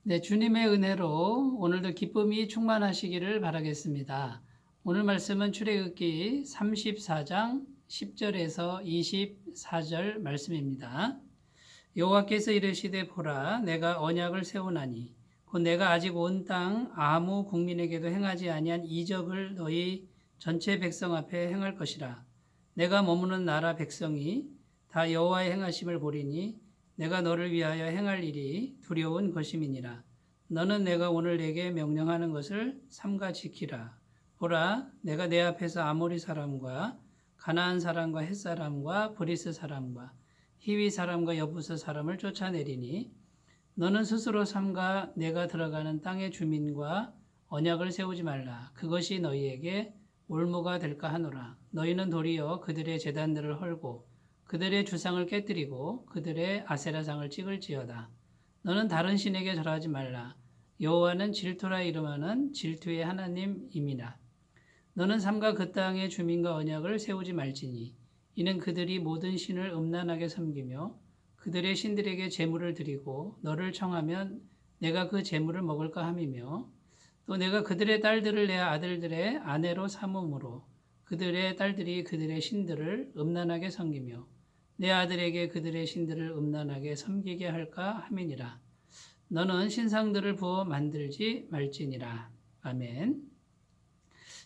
네, 주님의 은혜로 오늘도 기쁨이 충만하시기를 바라겠습니다. 오늘 말씀은 출애굽기 34장 10절에서 24절 말씀입니다. 여호와께서 이르시되 보라 내가 언약을 세우나니 곧 내가 아직 온 땅 아무 국민에게도 행하지 아니한 이적을 너희 전체 백성 앞에 행할 것이라. 내가 머무는 나라 백성이 다 여호와의 행하심을 보리니 내가 너를 위하여 행할 일이 두려운 것임이니라. 너는 내가 오늘 내게 명령하는 것을 삼가 지키라. 보라, 내가 내 앞에서 아모리 사람과 가나안 사람과 헷 사람과 브리스 사람과 히위 사람과 여부스 사람을 쫓아내리니 너는 스스로 삼가 내가 들어가는 땅의 주민과 언약을 세우지 말라. 그것이 너희에게 올무가 될까 하노라. 너희는 도리어 그들의 제단들을 헐고 그들의 주상을 깨뜨리고 그들의 아세라상을 찍을지어다. 너는 다른 신에게 절하지 말라. 여호와는 질투라 이름하는 질투의 하나님임이라. 너는 삼가 그 땅의 주민과 언약을 세우지 말지니 이는 그들이 모든 신을 음란하게 섬기며 그들의 신들에게 제물을 드리고 너를 청하면 내가 그 제물을 먹을까 함이며 또 내가 그들의 딸들을 내 아들들의 아내로 삼음으로 그들의 딸들이 그들의 신들을 음란하게 섬기며 내 아들에게 그들의 신들을 음란하게 섬기게 할까 함이니라. 너는 신상들을 부어 만들지 말지니라. 아멘.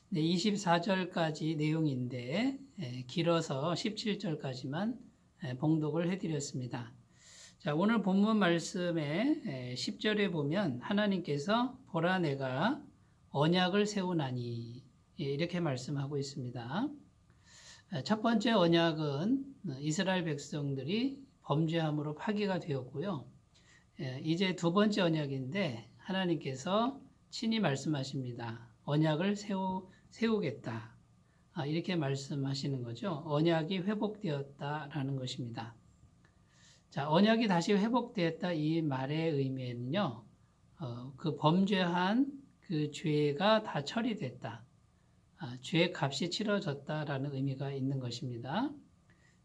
네, 24절까지 내용인데 길어서 17절까지만 봉독을 해드렸습니다. 자, 오늘 본문 말씀에 10절에 보면 하나님께서 보라 내가 언약을 세우나니 이렇게 말씀하고 있습니다. 첫 번째 언약은 이스라엘 백성들이 범죄함으로 파기가 되었고요. 이제 두 번째 언약인데 하나님께서 친히 말씀하십니다. 언약을 세우겠다. 이렇게 말씀하시는 거죠. 언약이 회복되었다라는 것입니다. 자, 언약이 다시 회복되었다 이 말의 의미는요, 그 범죄한 그 죄가 다 처리됐다. 죄의 값이 치러졌다라는 의미가 있는 것입니다.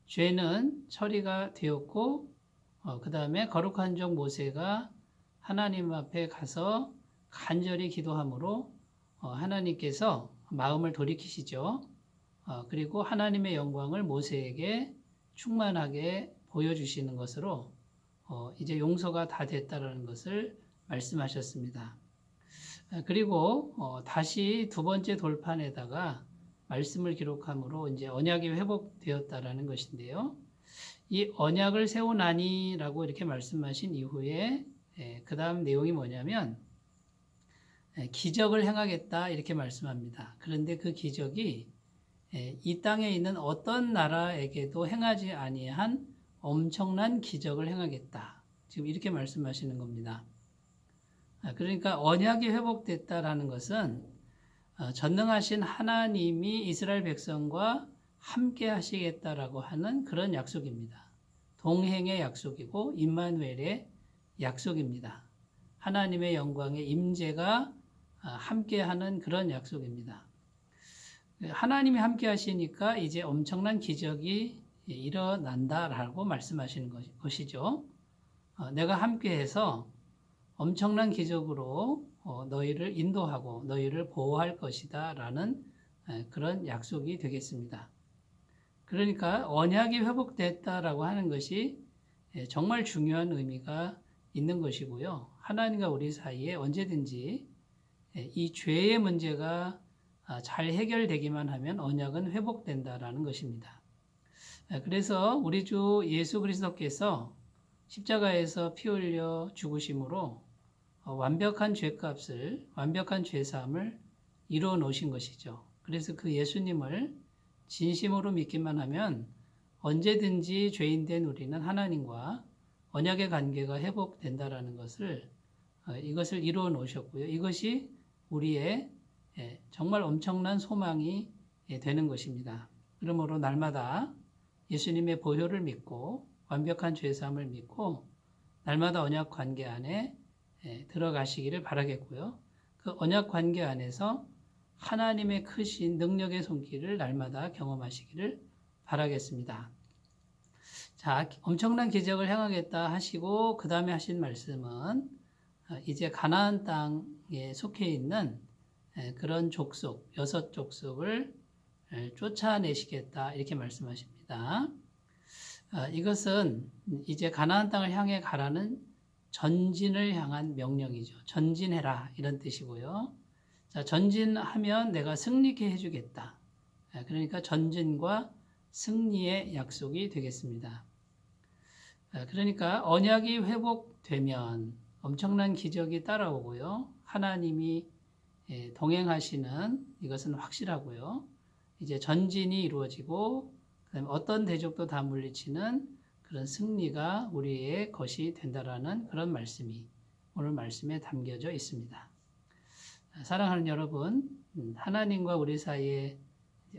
죄는 처리가 되었고, 그 다음에 거룩한 종 모세가 하나님 앞에 가서 간절히 기도함으로 하나님께서 마음을 돌이키시죠. 그리고 하나님의 영광을 모세에게 충만하게 보여주시는 것으로 이제 용서가 다 됐다는 것을 말씀하셨습니다. 그리고 다시 두 번째 돌판에다가 말씀을 기록함으로 이제 언약이 회복되었다라는 것인데요. 이 언약을 세우나니라고 이렇게 말씀하신 이후에 그 다음 내용이 뭐냐면 기적을 행하겠다 이렇게 말씀합니다. 그런데 그 기적이 이 땅에 있는 어떤 나라에게도 행하지 아니한 엄청난 기적을 행하겠다. 지금 이렇게 말씀하시는 겁니다. 그러니까 언약이 회복됐다라는 것은 전능하신 하나님이 이스라엘 백성과 함께 하시겠다라고 하는 그런 약속입니다. 동행의 약속이고 임마누엘의 약속입니다. 하나님의 영광의 임재가 함께하는 그런 약속입니다. 하나님이 함께 하시니까 이제 엄청난 기적이 일어난다라고 말씀하시는 것이죠. 내가 함께해서 엄청난 기적으로 너희를 인도하고 너희를 보호할 것이다 라는 그런 약속이 되겠습니다. 그러니까 언약이 회복됐다라고 하는 것이 정말 중요한 의미가 있는 것이고요. 하나님과 우리 사이에 언제든지 이 죄의 문제가 잘 해결되기만 하면 언약은 회복된다라는 것입니다. 그래서 우리 주 예수 그리스도께서 십자가에서 피 흘려 죽으심으로 완벽한 죄값을, 완벽한 죄사함을 이루어 놓으신 것이죠. 그래서 그 예수님을 진심으로 믿기만 하면 언제든지 죄인된 우리는 하나님과 언약의 관계가 회복된다라는 것을 이것을 이루어 놓으셨고요. 이것이 우리의 정말 엄청난 소망이 되는 것입니다. 그러므로 날마다 예수님의 보혈을 믿고 완벽한 죄사함을 믿고 날마다 언약 관계 안에 들어가시기를 바라겠고요. 그 언약 관계 안에서 하나님의 크신 능력의 손길을 날마다 경험하시기를 바라겠습니다. 자, 엄청난 기적을 행하겠다 하시고 그 다음에 하신 말씀은 이제 가나안 땅에 속해 있는 그런 족속, 6족속을 쫓아내시겠다 이렇게 말씀하십니다. 이것은 이제 가나안 땅을 향해 가라는 전진을 향한 명령이죠. 전진해라 이런 뜻이고요. 자, 전진하면 내가 승리케 해주겠다. 그러니까 전진과 승리의 약속이 되겠습니다. 그러니까 언약이 회복되면 엄청난 기적이 따라오고요. 하나님이 동행하시는 이것은 확실하고요. 이제 전진이 이루어지고 그다음에 어떤 대적도 다 물리치는 그런 승리가 우리의 것이 된다라는 그런 말씀이 오늘 말씀에 담겨져 있습니다. 사랑하는 여러분, 하나님과 우리 사이의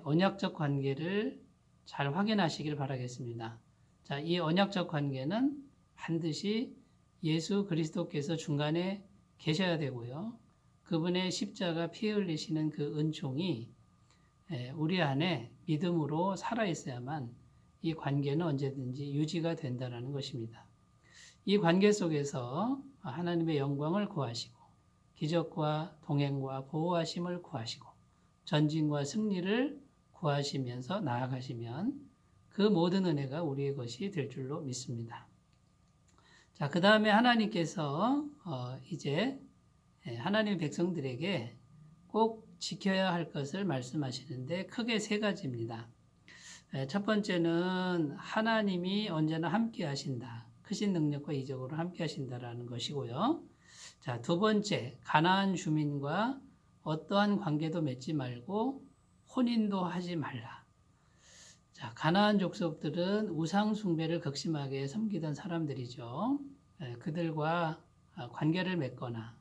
언약적 관계를 잘 확인하시길 바라겠습니다. 자, 이 언약적 관계는 반드시 예수 그리스도께서 중간에 계셔야 되고요. 그분의 십자가 피 흘리시는 그 은총이 우리 안에 믿음으로 살아있어야만 이 관계는 언제든지 유지가 된다는 것입니다. 이 관계 속에서 하나님의 영광을 구하시고 기적과 동행과 보호하심을 구하시고 전진과 승리를 구하시면서 나아가시면 그 모든 은혜가 우리의 것이 될 줄로 믿습니다. 자, 그 다음에 하나님께서 이제 하나님의 백성들에게 꼭 지켜야 할 것을 말씀하시는데 크게 3가지입니다. 첫 번째는 하나님이 언제나 함께 하신다. 크신 능력과 이적으로 함께 하신다라는 것이고요. 자, 두 번째, 가나안 주민과 어떠한 관계도 맺지 말고 혼인도 하지 말라. 자, 가나안 족속들은 우상 숭배를 극심하게 섬기던 사람들이죠. 그들과 관계를 맺거나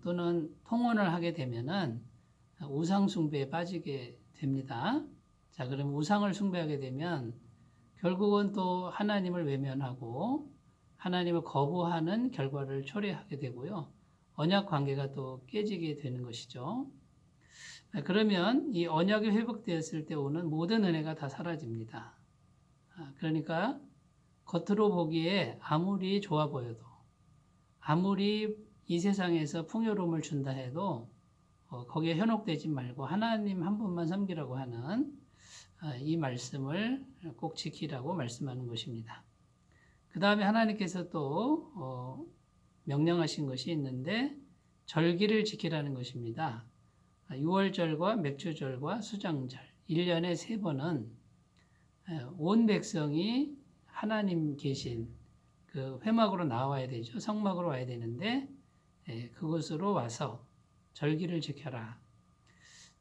또는 통혼을 하게 되면은 우상 숭배에 빠지게 됩니다. 자, 그럼 우상을 숭배하게 되면 결국은 또 하나님을 외면하고 하나님을 거부하는 결과를 초래하게 되고요. 언약 관계가 또 깨지게 되는 것이죠. 그러면 이 언약이 회복되었을 때 오는 모든 은혜가 다 사라집니다. 그러니까 겉으로 보기에 아무리 좋아 보여도 아무리 이 세상에서 풍요로움을 준다 해도 거기에 현혹되지 말고 하나님 한 분만 섬기라고 하는 이 말씀을 꼭 지키라고 말씀하는 것입니다. 그 다음에 하나님께서 또 명령하신 것이 있는데 절기를 지키라는 것입니다. 6월절과 맥주절과 수장절 1년에 3번은 온 백성이 하나님 계신 그 회막으로 나와야 되죠. 성막으로 와야 되는데 그곳으로 와서 절기를 지켜라.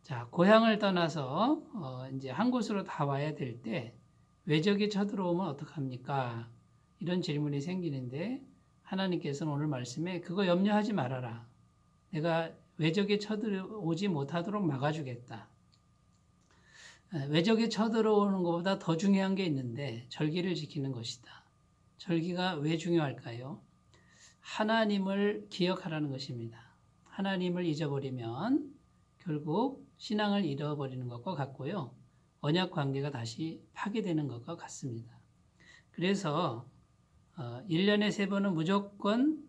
자, 고향을 떠나서 이제 한 곳으로 다 와야 될 때 외적이 쳐들어오면 어떡합니까? 이런 질문이 생기는데 하나님께서는 오늘 말씀에 그거 염려하지 말아라. 내가 외적이 쳐들어오지 못하도록 막아주겠다. 외적이 쳐들어오는 것보다 더 중요한 게 있는데 절기를 지키는 것이다. 절기가 왜 중요할까요? 하나님을 기억하라는 것입니다. 하나님을 잊어버리면 결국 신앙을 잃어버리는 것과 같고요. 언약 관계가 다시 파괴되는 것과 같습니다. 그래서 1년에 3번은 무조건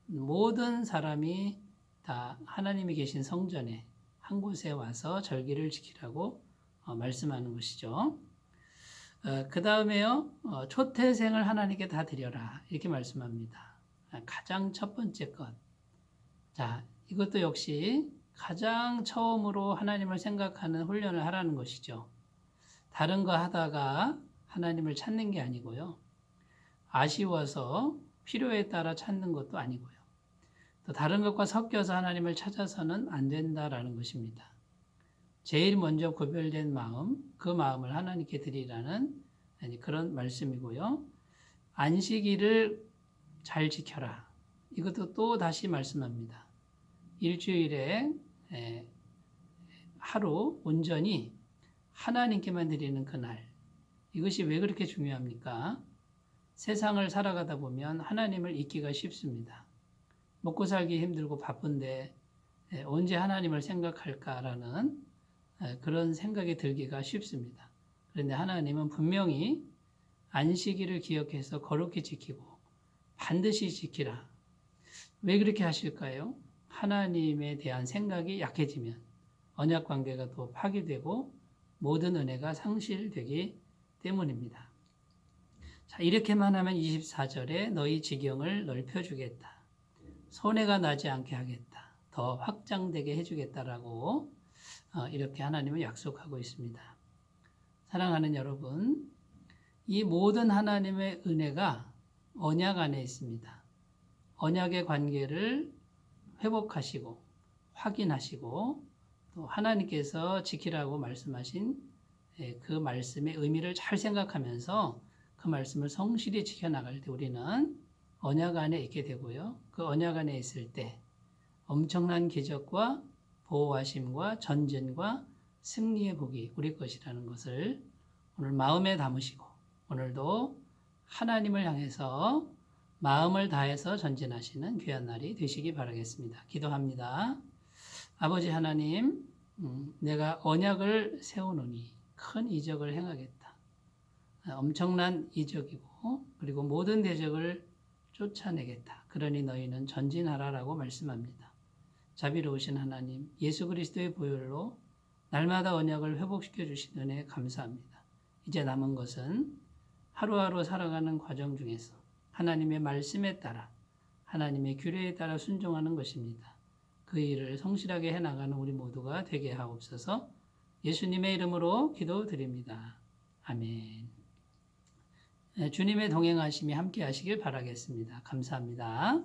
모든 사람이 다 하나님이 계신 성전에 한 곳에 와서 절기를 지키라고 말씀하는 것이죠. 그 다음에요. 초태생을 하나님께 다 드려라. 이렇게 말씀합니다. 가장 첫 번째 것. 자, 이것도 역시 가장 처음으로 하나님을 생각하는 훈련을 하라는 것이죠. 다른 거 하다가 하나님을 찾는 게 아니고요. 아쉬워서 필요에 따라 찾는 것도 아니고요. 또 다른 것과 섞여서 하나님을 찾아서는 안 된다라는 것입니다. 제일 먼저 구별된 마음, 그 마음을 하나님께 드리라는 그런 말씀이고요. 안식일을 잘 지켜라. 이것도 또 다시 말씀합니다. 일주일에 하루 온전히 하나님께만 드리는 그날. 이것이 왜 그렇게 중요합니까? 세상을 살아가다 보면 하나님을 잊기가 쉽습니다. 먹고 살기 힘들고 바쁜데 언제 하나님을 생각할까라는 그런 생각이 들기가 쉽습니다. 그런데 하나님은 분명히 안식일을 기억해서 거룩히 지키고 반드시 지키라. 왜 그렇게 하실까요? 하나님에 대한 생각이 약해지면 언약 관계가 또 파괴되고 모든 은혜가 상실되기 때문입니다. 자, 이렇게만 하면 24절에 너희 지경을 넓혀주겠다. 손해가 나지 않게 하겠다. 더 확장되게 해주겠다라고 이렇게 하나님은 약속하고 있습니다. 사랑하는 여러분, 이 모든 하나님의 은혜가 언약 안에 있습니다. 언약의 관계를 회복하시고 확인하시고 또 하나님께서 지키라고 말씀하신 그 말씀의 의미를 잘 생각하면서 그 말씀을 성실히 지켜나갈 때 우리는 언약 안에 있게 되고요. 그 언약 안에 있을 때 엄청난 기적과 보호하심과 전진과 승리의 복이 우리 것이라는 것을 오늘 마음에 담으시고 오늘도 하나님을 향해서 마음을 다해서 전진하시는 귀한 날이 되시기 바라겠습니다. 기도합니다. 아버지 하나님, 내가 언약을 세우노니 큰 이적을 행하겠다. 엄청난 이적이고 그리고 모든 대적을 쫓아내겠다. 그러니 너희는 전진하라라고 말씀합니다. 자비로우신 하나님, 예수 그리스도의 보혈로 날마다 언약을 회복시켜 주신 은혜 감사합니다. 이제 남은 것은 하루하루 살아가는 과정 중에서 하나님의 말씀에 따라 하나님의 규례에 따라 순종하는 것입니다. 그 일을 성실하게 해나가는 우리 모두가 되게 하옵소서. 예수님의 이름으로 기도드립니다. 아멘. 주님의 동행하심이 함께 하시길 바라겠습니다. 감사합니다.